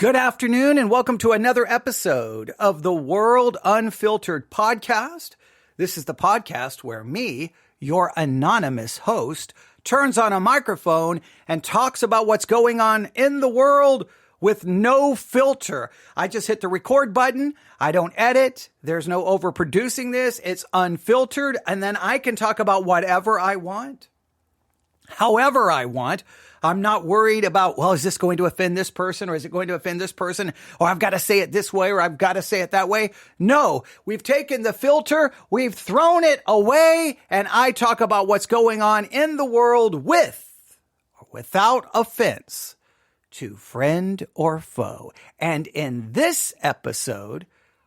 Good afternoon and welcome to another episode of the World Unfiltered podcast. This is the podcast where me, your anonymous host, turns on a microphone and talks about what's going on in the world with no filter. I just hit the record button. I don't edit. There's no overproducing this. It's unfiltered. And then I can talk about whatever I want, however I want. I'm not worried about, well, is this going to offend this person or is it going to offend this person? Or I've got to say it this way or I've got to say it that way. No, we've taken the filter, we've thrown it away, and I talk about what's going on in the world with or without offense to friend or foe. And in this episode,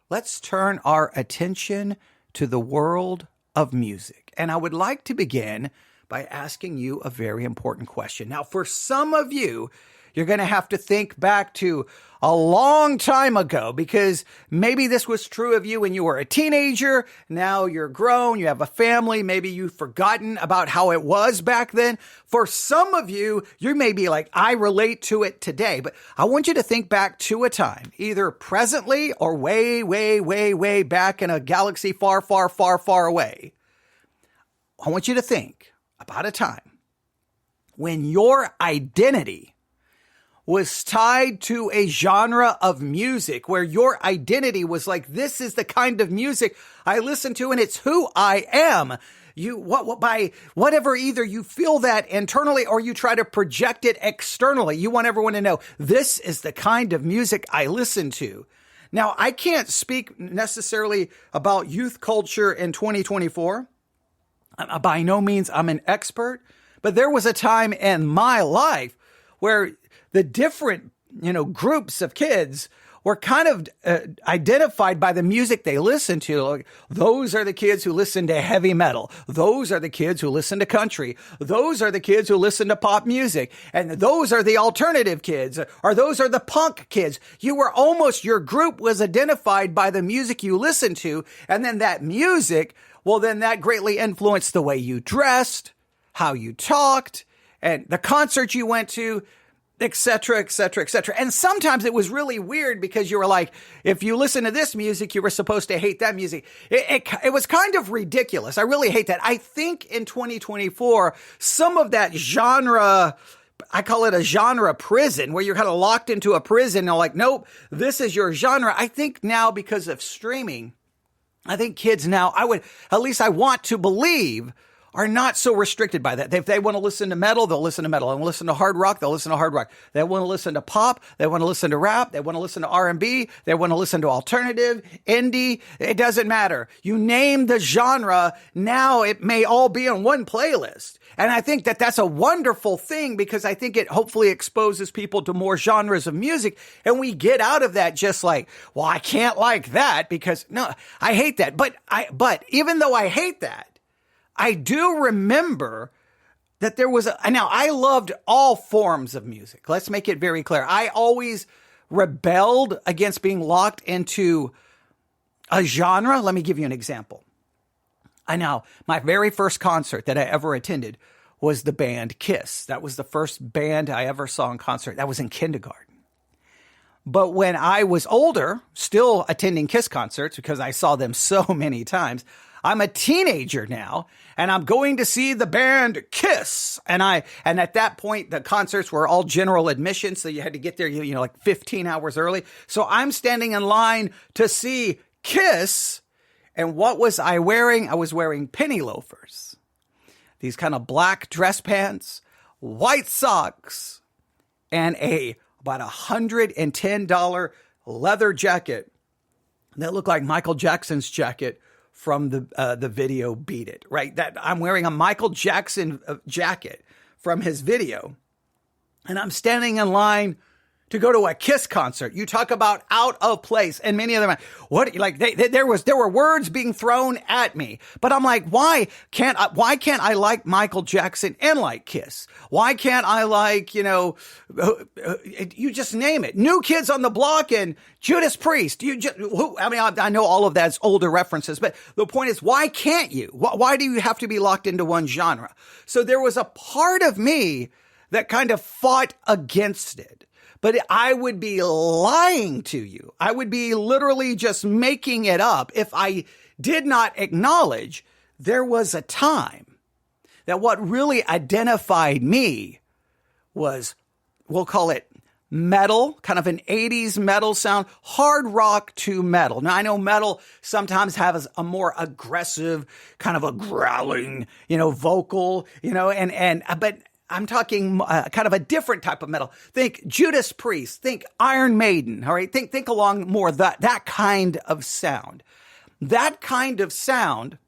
let's turn our attention to the world of music. And I would like to begin by asking you a very important question. Now, for some of you, you're going to have to think back to a long time ago because maybe this was true of you when you were a teenager. Now you're grown, you have a family. Maybe you've forgotten about how it was back then. For some of you, you may be like, I relate to it today. But I want you to think back to a time, either presently or way, way, way, way back in a galaxy far, far, far, far away. I want you to think about a time when your identity was tied to a genre of music, where your identity was like, this is the kind of music I listen to and it's who I am. By whatever, either you feel that internally or you try to project it externally. You want everyone to know, this is the kind of music I listen to. Now, I can't speak necessarily about youth culture in 2024. By no means I'm an expert, but there was a time in my life where the different, groups of kids were kind of identified by the music they listened to. Like, those are the kids who listen to heavy metal. Those are the kids who listen to country. Those are the kids who listen to pop music. And those are the alternative kids, or those are the punk kids. Your group was identified by the music you listened to. And then that music, well, then that greatly influenced the way you dressed, how you talked, and the concerts you went to, et cetera, et cetera, et cetera. And sometimes it was really weird because you were like, if you listen to this music, you were supposed to hate that music. It was kind of ridiculous. I really hate that. I think in 2024, some of that genre, I call it a genre prison, where you're kind of locked into a prison and like, nope, this is your genre. I think now because of streaming, I think kids now, I want to believe, are not so restricted by that. If they want to listen to metal, they'll listen to metal. They want to listen to hard rock, they'll listen to hard rock. They want to listen to pop, they want to listen to rap, they want to listen to R&B, they want to listen to alternative, indie. It doesn't matter. You name the genre, now it may all be on one playlist. And I think that that's a wonderful thing because I think it hopefully exposes people to more genres of music. And we get out of that just like, well, I can't like that because no, I hate that. But even though I hate that, I do remember that there was now I loved all forms of music. Let's make it very clear. I always rebelled against being locked into a genre. Let me give you an example. My very first concert that I ever attended was the band Kiss. That was the first band I ever saw in concert. That was in kindergarten. But when I was older, still attending Kiss concerts because I saw them so many times, I'm a teenager now and I'm going to see the band Kiss. And at that point, the concerts were all general admission. So you had to get there, like 15 hours early. So I'm standing in line to see Kiss. And what was I wearing? I was wearing penny loafers, these kind of black dress pants, white socks, and about $110 leather jacket that looked like Michael Jackson's jacket from the video Beat It, right? That I'm wearing a Michael Jackson jacket from his video, and I'm standing in line to go to a Kiss concert. You talk about out of place, and many of them, there were words being thrown at me, but I'm like, why can't I like Michael Jackson and like Kiss? Why can't I like, you just name it, New Kids on the Block and Judas Priest? I know all of that's older references, but the point is, why can't you? Why do you have to be locked into one genre? So there was a part of me that kind of fought against it. but I would be lying to you. I would be literally just making it up if I did not acknowledge there was a time that what really identified me was, we'll call it metal, kind of an 80s metal sound, hard rock to metal. Now, I know metal sometimes has a more aggressive, kind of a growling, vocal, but I'm talking kind of a different type of metal. Think Judas Priest, think Iron Maiden, all right? Think along more that kind of sound. That kind of sound,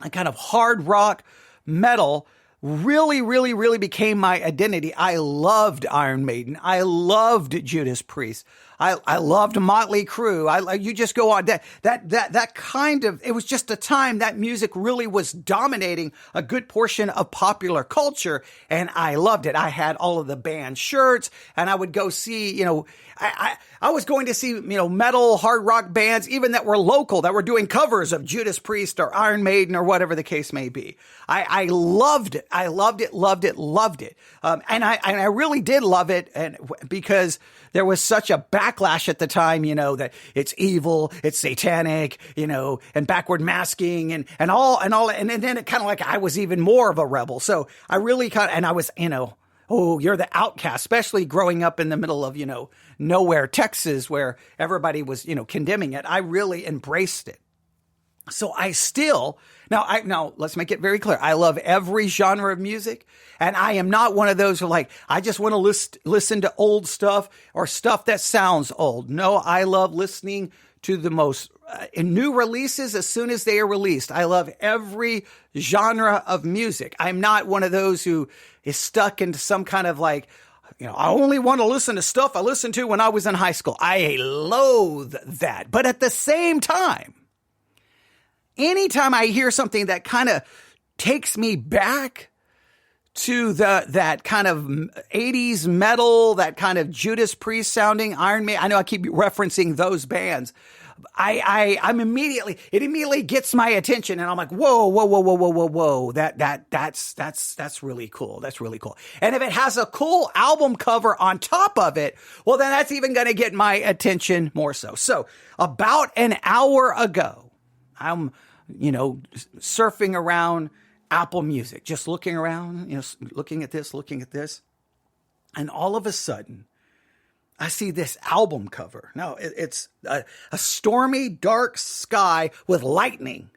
a kind of hard rock metal, really, really, really became my identity. I loved Iron Maiden. I loved Judas Priest. I loved Motley Crue. You just go on that kind of, it was just a time that music really was dominating a good portion of popular culture. And I loved it. I had all of the band shirts and I would go see, I was going to see, metal hard rock bands, even that were local, that were doing covers of Judas Priest or Iron Maiden or whatever the case may be. I loved it. I loved it, loved it, loved it. And I really did love it. And because there was such a backlash at the time, that it's evil, it's satanic, and backward masking and then it kind of like I was even more of a rebel. So I really and I was, oh, you're the outcast, especially growing up in the middle of, nowhere, Texas, where everybody was, condemning it. I really embraced it. So I still, now let's make it very clear. I love every genre of music, and I am not one of those who I just want to listen to old stuff or stuff that sounds old. No, I love listening to the most new releases as soon as they are released. I love every genre of music. I'm not one of those who is stuck into some kind of I only want to listen to stuff I listened to when I was in high school. I loathe that. But at the same time, anytime I hear something that kind of takes me back to that kind of 80s metal, that kind of Judas Priest sounding Iron Maiden, I know I keep referencing those bands. I'm it immediately gets my attention and I'm like, whoa. That's really cool. That's really cool. And if it has a cool album cover on top of it, well, then that's even going to get my attention more so. So about an hour ago, I'm, surfing around Apple Music, just looking around, looking at this. And all of a sudden, I see this album cover. Now, it's a stormy, dark sky with lightning.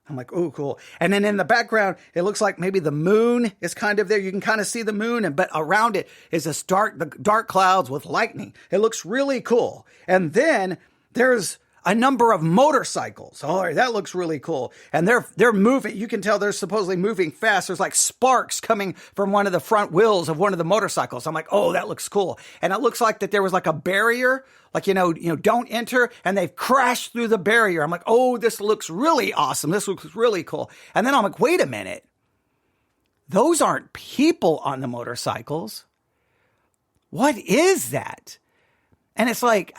I'm like, oh, cool. And then in the background, it looks like maybe the moon is kind of there. You can kind of see the moon, but around it is this dark clouds with lightning. It looks really cool. And then there's a number of motorcycles. Oh, that looks really cool. And they're moving. You can tell they're supposedly moving fast. There's like sparks coming from one of the front wheels of one of the motorcycles. I'm like, oh, that looks cool. And it looks like that there was like a barrier, don't enter. And they've crashed through the barrier. I'm like, oh, this looks really awesome. This looks really cool. And then I'm like, wait a minute. Those aren't people on the motorcycles. What is that? And it's like,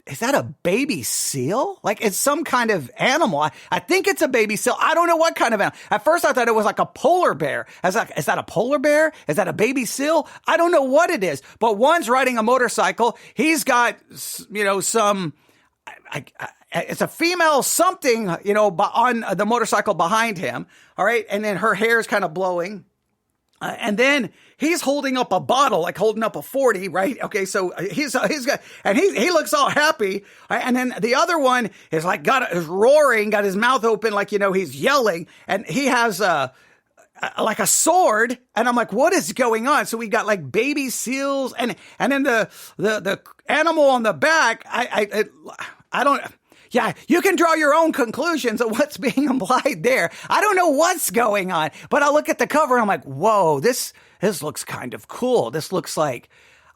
is that a baby seal? Like it's some kind of animal. I think it's a baby seal. I don't know what kind of animal. At first I thought it was like a polar bear. Is that a polar bear? Is that a baby seal? I don't know what it is, but one's riding a motorcycle. He's got, some, it's a female something, on the motorcycle behind him. All right. And then her hair is kind of blowing. And then he's holding up a bottle, like holding up a 40, right? Okay, so he's got, and he looks all happy. Right? And then the other one is like is roaring, got his mouth open, like he's yelling, and he has like a sword. And I'm like, what is going on? So we got like baby seals, and then the animal on the back. I don't. Yeah, you can draw your own conclusions of what's being implied there. I don't know what's going on, but I look at the cover and I'm like, whoa, this looks kind of cool. This looks like,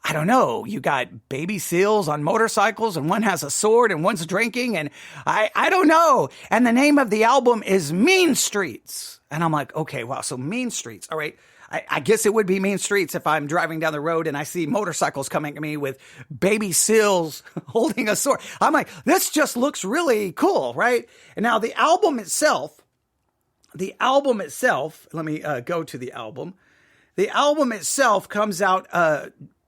I don't know, you got baby seals on motorcycles and one has a sword and one's drinking and I don't know. And the name of the album is Mean Streets. And I'm like, okay, wow, so Mean Streets. All right. I guess it would be Mean Streets if I'm driving down the road and I see motorcycles coming at me with baby seals holding a sword. I'm like, this just looks really cool, right? And now the album itself, let me go to the album. The album itself comes out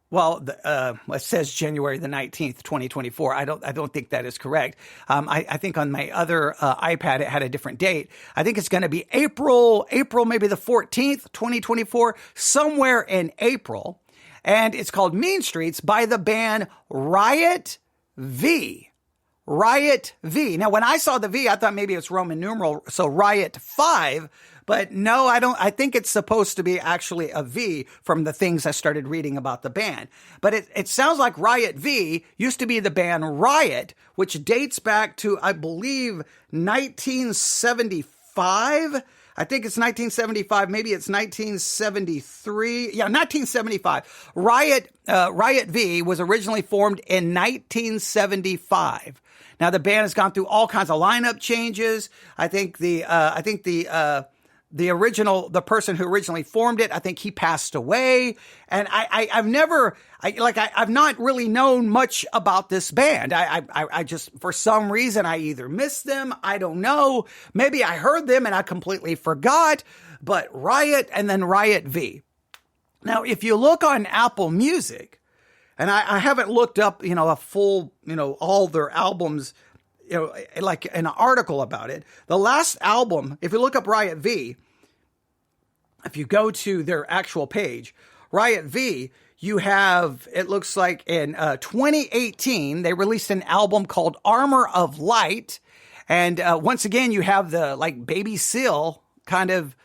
Well, it says January the 19th, 2024. I don't think that is correct. I think on my other iPad, it had a different date. I think it's going to be April, maybe the 14th, 2024, somewhere in April. And it's called Mean Streets by the band Riot V. Riot V. Now, when I saw the V, I thought maybe it's Roman numeral, so Riot 5. But no, I don't. I think it's supposed to be actually a V from the things I started reading about the band. But it sounds like Riot V used to be the band Riot, which dates back to, I believe, 1975. I think it's 1975. Maybe it's 1973. Yeah, 1975. Riot V was originally formed in 1975. Now the band has gone through all kinds of lineup changes. I think the person who originally formed it, I think he passed away. And I've not really known much about this band. I just, for some reason, I either missed them. I don't know. Maybe I heard them and I completely forgot, but Riot and then Riot V. Now, if you look on Apple Music, and I haven't looked up, a full, all their albums, like an article about it. The last album, if you look up Riot V, if you go to their actual page, Riot V, you have, it looks like in 2018, they released an album called Armor of Light. And once again, you have the like baby seal kind of,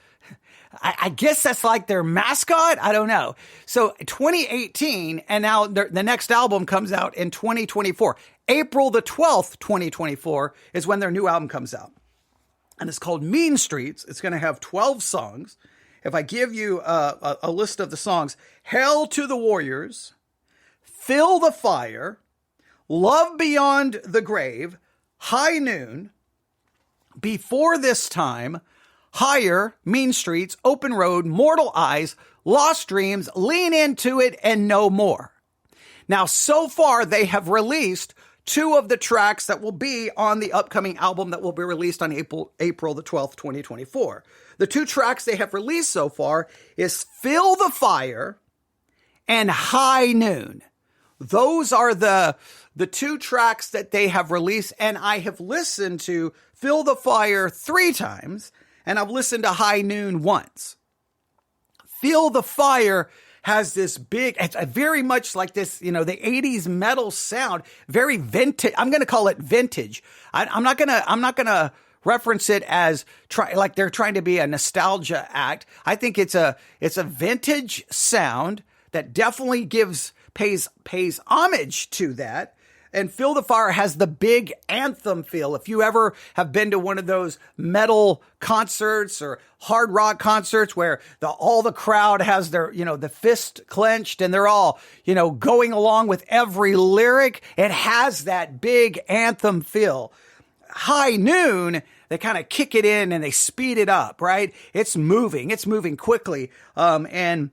I guess that's like their mascot. I don't know. So 2018, and now the next album comes out in 2024. April the 12th, 2024 is when their new album comes out. And it's called Mean Streets. It's going to have 12 songs. If I give you a list of the songs, Hail to the Warriors, Fill the Fire, Love Beyond the Grave, High Noon, Before This Time, Higher, Mean Streets, Open Road, Mortal Eyes, Lost Dreams, Lean Into It, and No More. Now, so far, they have released 2 of the tracks that will be on the upcoming album that will be released on April the 12th, 2024. The 2 tracks they have released so far is Fill the Fire and High Noon. Those are the 2 tracks that they have released, and I have listened to Fill the Fire 3 times, and I've listened to High Noon once. Feel the Fire has this big, it's very much like this, the 80s metal sound, very vintage. I'm going to call it vintage. I'm not going to reference it as like they're trying to be a nostalgia act. I think it's a vintage sound that definitely pays homage to that. And Feel the Fire has the big anthem feel. If you ever have been to one of those metal concerts or hard rock concerts where all the crowd has their, the fist clenched and they're all, going along with every lyric, it has that big anthem feel. High Noon, they kind of kick it in and they speed it up, right? It's moving quickly. And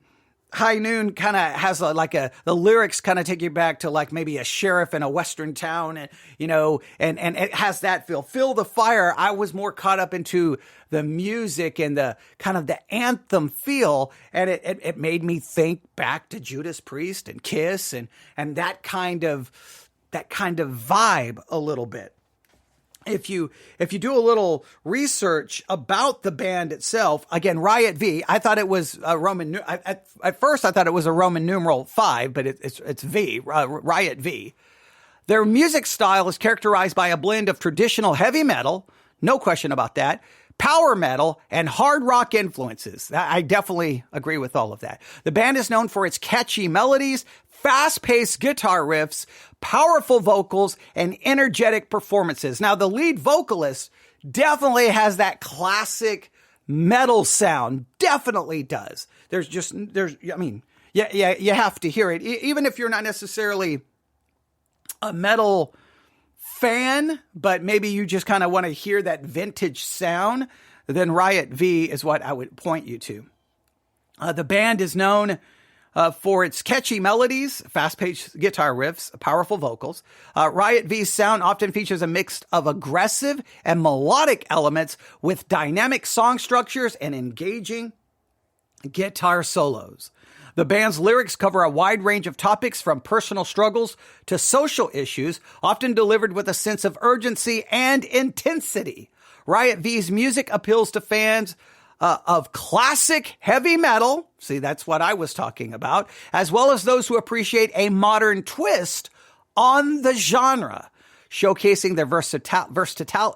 High Noon kind of has the lyrics kind of take you back to like maybe a sheriff in a western town, and and it has that feel. Feel the Fire, I was more caught up into the music and the kind of the anthem feel, and it made me think back to Judas Priest and Kiss and that kind of vibe a little bit. If you do a little research about the band itself, again, Riot V, I thought it was a Roman. At first, I thought it was a Roman numeral 5, but it's V, Riot V. Their music style is characterized by a blend of traditional heavy metal, no question about that, power metal, and hard rock influences. I definitely agree with all of that. The band is known for its catchy melodies, fast-paced guitar riffs, powerful vocals, and energetic performances. Now, the lead vocalist definitely has that classic metal sound. Definitely does. You have to hear it. Even if you're not necessarily a metal fan, but maybe you just kind of want to hear that vintage sound, then Riot V is what I would point you to. The band is known for its catchy melodies, fast-paced guitar riffs, powerful vocals. Riot V's sound often features a mix of aggressive and melodic elements with dynamic song structures and engaging guitar solos. The band's lyrics cover a wide range of topics from personal struggles to social issues, often delivered with a sense of urgency and intensity. Riot V's music appeals to fans of classic heavy metal. See, that's what I was talking about, as well as those who appreciate a modern twist on the genre, showcasing their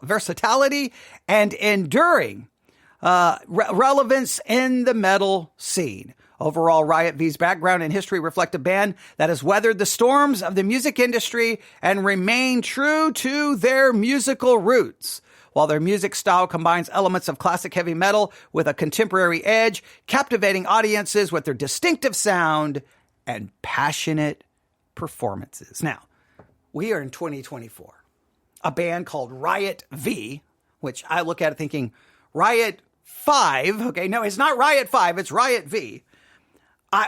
versatility and enduring relevance in the metal scene. Overall, Riot V's background and history reflect a band that has weathered the storms of the music industry and remained true to their musical roots. While their music style combines elements of classic heavy metal with a contemporary edge, captivating audiences with their distinctive sound and passionate performances. Now, we are in 2024. A band called Riot V, which I look at it thinking, Riot 5. Okay, no, it's not Riot 5, it's Riot V.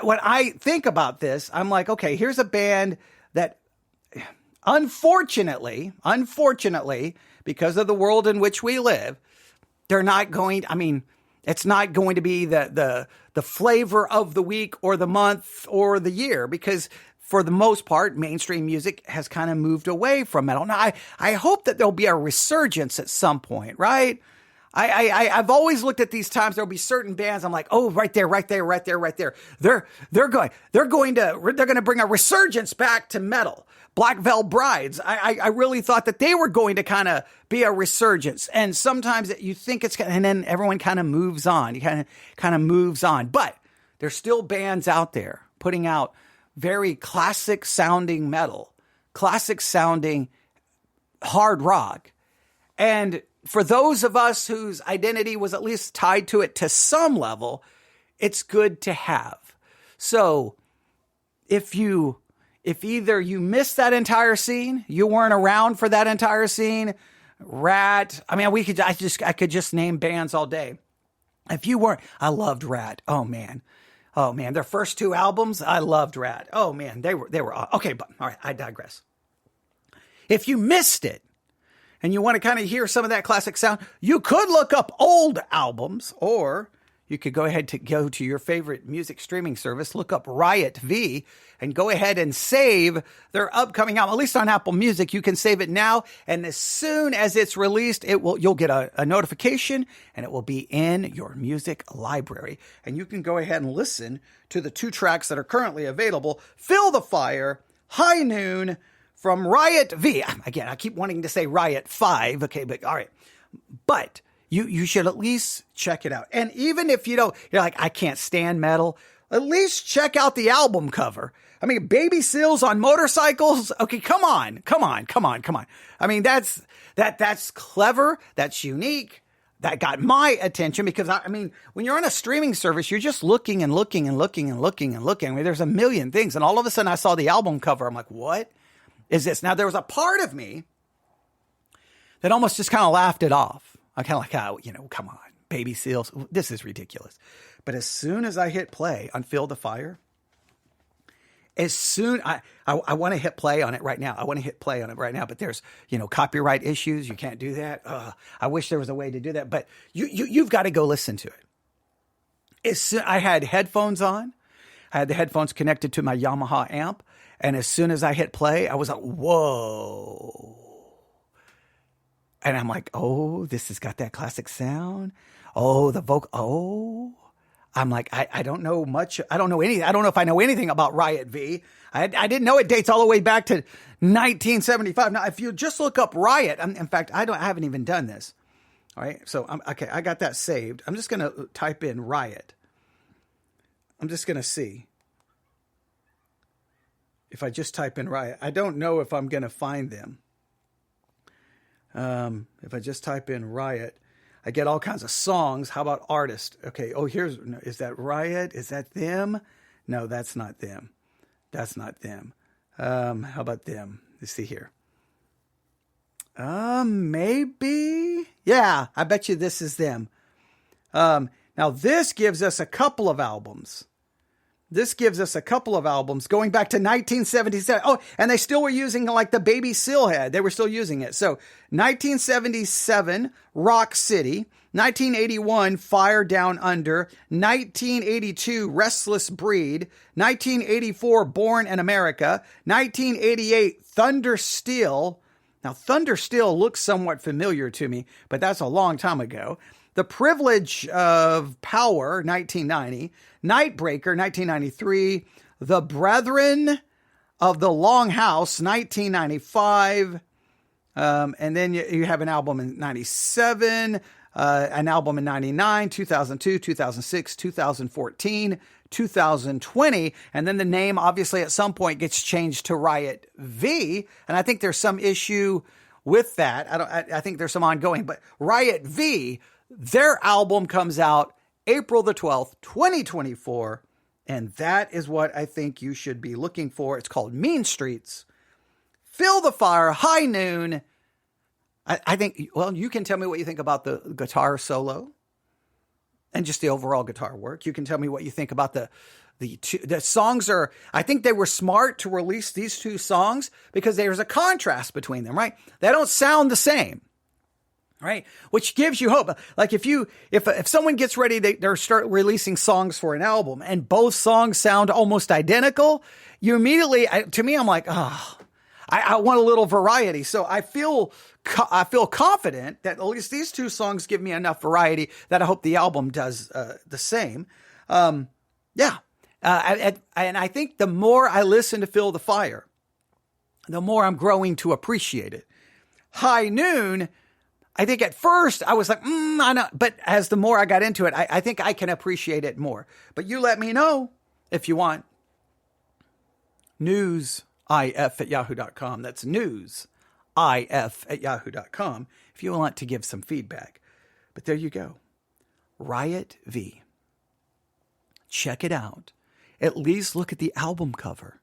When I think about this, I'm like, okay, here's a band that unfortunately, because of the world in which we live, they're not going, it's not going to be the flavor of the week or the month or the year, because for the most part, mainstream music has kind of moved away from metal. Now, I hope that there'll be a resurgence at some point, right? I've always looked at these times. There'll be certain bands. I'm like, oh, right there. They're going to bring a resurgence back to metal. Black Veil Brides. I really thought that they were going to kind of be a resurgence. And sometimes you think it's, and then everyone kind of moves on. You kind of moves on. But there's still bands out there putting out very classic sounding metal, classic sounding hard rock. And for those of us whose identity was at least tied to it to some level, it's good to have. So if either you missed that entire scene, you weren't around for that entire scene, Rat, I could just name bands all day. If you weren't, I loved Rat. Oh man, their first two albums, I loved Rat. Oh man, they were okay, but all right, I digress. If you missed it, and you want to kind of hear some of that classic sound, you could look up old albums, or you could go ahead to go to your favorite music streaming service, look up Riot V, and go ahead and save their upcoming album. At least on Apple Music, you can save it now, and as soon as it's released, you'll get a notification, and it will be in your music library. And you can go ahead and listen to the 2 tracks that are currently available: Fill the Fire, High Noon, from Riot V. Again, I keep wanting to say Riot 5. Okay, but all right. But you should at least check it out. And even if you're like, I can't stand metal, at least check out the album cover. Baby seals on motorcycles. Okay, come on. That's clever. That's unique. That got my attention because when you're on a streaming service, you're just looking and looking. There's a million things. And all of a sudden I saw the album cover. I'm like, what is this? Now, there was a part of me that almost just kind of laughed it off. I kind of like, come on, baby seals. This is ridiculous. But as soon as I hit play on Fill the Fire, I want to hit play on it right now. But there's, copyright issues. You can't do that. I wish there was a way to do that. But you've got to go listen to it. I had headphones on. I had the headphones connected to my Yamaha amp. And as soon as I hit play, I was like, whoa. And I'm like, oh, this has got that classic sound. Oh, the vocal. Oh, I'm like, I don't know much. I don't know anything. I don't know if I know anything about Riot V. I didn't know it dates all the way back to 1975. Now, if you just look up Riot, in fact, I haven't even done this. All right. So okay, I got that saved. I'm just going to type in Riot. I'm just going to see. If I just type in Riot, I don't know if I'm going to find them. If I just type in Riot, I get all kinds of songs. How about artists? Okay. Oh, is that Riot? Is that them? No, that's not them. How about them? Let's see here. Maybe. Yeah, I bet you this is them. Now this gives us a couple of albums. this gives us a couple of albums going back to 1977. Oh, and they still were using like the Baby Seal head. They were still using it. So 1977, Rock City. 1981, Fire Down Under. 1982, Restless Breed. 1984, Born in America. 1988, Thunder Steel. Now, Thunder Steel looks somewhat familiar to me, but that's a long time ago. The Privilege of Power, 1990. Nightbreaker, 1993. The Brethren of the Long House, 1995. And then you have an album in 97, an album in 99, 2002, 2006, 2014, 2020. And then the name obviously at some point gets changed to Riot V. And I think there's some issue with that. I think there's some ongoing, but Riot V, their album comes out April the 12th, 2024. And that is what I think you should be looking for. It's called Mean Streets. Feel the Fire, High Noon. I think, well, you can tell me what you think about the guitar solo and just the overall guitar work. You can tell me what you think about the songs are, I think they were smart to release these two songs because there's a contrast between them, right? They don't sound the same, right? Which gives you hope. Like if someone gets ready, they start releasing songs for an album and both songs sound almost identical, you immediately, to me, I'm like, oh, I want a little variety. So I feel confident that at least these two songs give me enough variety that I hope the album does the same. And I think the more I listen to Feel the Fire, the more I'm growing to appreciate it. High Noon, I think at first I was like, I know, but as the more I got into it, I think I can appreciate it more. But you let me know if you want. newsif@yahoo.com. That's newsif@yahoo.com if you want to give some feedback. But there you go. Riot V. Check it out. At least look at the album cover.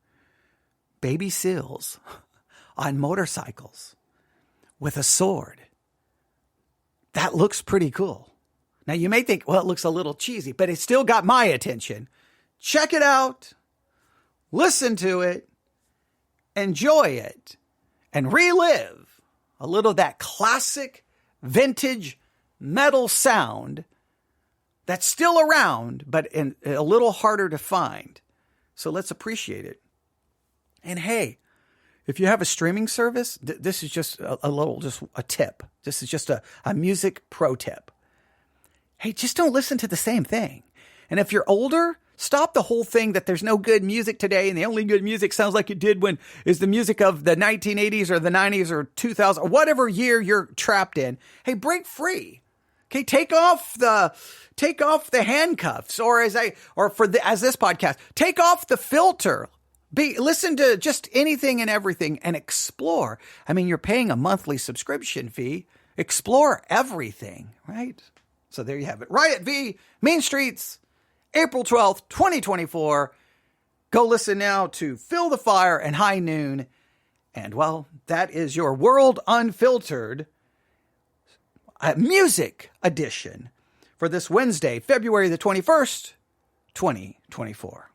Baby seals on motorcycles with a sword. That looks pretty cool. Now you may think, well, it looks a little cheesy, but it still got my attention. Check it out. Listen to it. Enjoy it. And relive a little of that classic vintage metal sound that's still around, but a little harder to find. So let's appreciate it. And hey, if you have a streaming service, this is just just a tip. This is just a music pro tip. Hey, just don't listen to the same thing. And if you're older, stop the whole thing that there's no good music today and the only good music sounds like it did when is the music of the 1980s or the 90s or 2000 or whatever year you're trapped in. Hey, break free. Okay, take off the handcuffs as this podcast, take off the filter. Listen to just anything and everything and explore. I mean, you're paying a monthly subscription fee. Explore everything, right? So there you have it. Riot V, Mean Streets, April 12th, 2024. Go listen now to Feel the Fire and High Noon. And, well, that is your World Unfiltered music edition for this Wednesday, February the 21st, 2024.